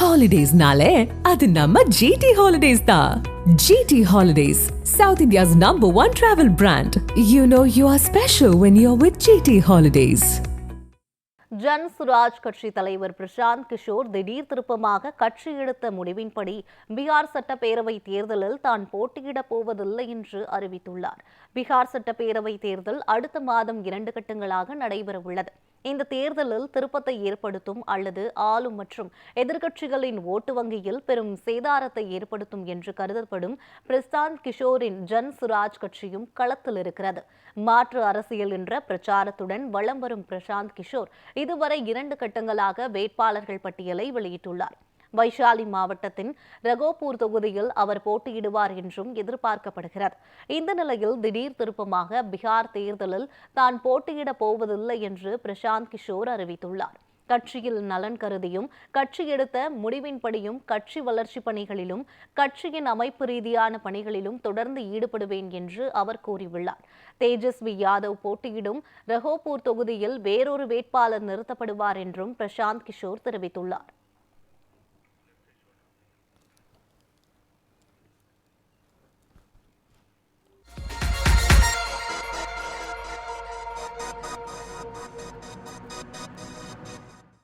ஹாலிடேஸ்னாலே அது நம்ம ஜிடி ஹாலிடேஸ் தான். GT holidays, South India's #1 travel brand. You know you are special when you're with GT Holidays. Jan Suraj கட்சி தலைவர் பிரசாந்த் கிஷோர் திடீர் திருப்பமாக கட்சி எடுத்த முடிவின்படி பீகார் சட்டப்பேரவை தேர்தலில் தான் போட்டியிடப் போவதில்லை என்று அறிவித்துள்ளார். பீகார் சட்டப்பேரவை தேர்தல் அடுத்த மாதம் 2 கட்டங்களாக நடைபெறவுள்ளது. இந்த தேர்தலில் திருப்பத்தை ஏற்படுத்தும் அல்லது ஆளும் மற்றும் எதிர்க்கட்சிகளின் ஓட்டு வங்கியில் பெரும் சேதாரத்தை ஏற்படுத்தும் என்று கருதப்படும் பிரசாந்த் கிஷோரின் ஜன் சுராஜ் கட்சியும் களத்தில் இருக்கிறது. மாற்று அரசியல் என்ற பிரச்சாரத்துடன் வலம் வரும் பிரசாந்த் கிஷோர் இதுவரை 2 கட்டங்களாக வேட்பாளர்கள் பட்டியலை வெளியிட்டுள்ளார். வைஷாலி மாவட்டத்தின் ரகோபூர் தொகுதியில் அவர் போட்டியிடுவார் என்றும் எதிர்பார்க்கப்படுகிறது. இந்த நிலையில் திடீர் திருப்பமாக பீகார் தேர்தலில் தான் போட்டியிடப் போவதில்லை என்று பிரசாந்த் கிஷோர் அறிவித்துள்ளார். கட்சியில் நலன் கருதியும் கட்சி எடுத்த முடிவின்படியும் கட்சி வளர்ச்சி பணிகளிலும் கட்சியின் அமைப்பு ரீதியான பணிகளிலும் தொடர்ந்து ஈடுபடுவேன் என்று அவர் கூறியுள்ளார். தேஜஸ்வி யாதவ் போட்டியிடும் ரகோபூர் தொகுதியில் வேறொரு வேட்பாளர் நிறுத்தப்படுவார் என்றும் பிரசாந்த் கிஷோர் தெரிவித்துள்ளார்.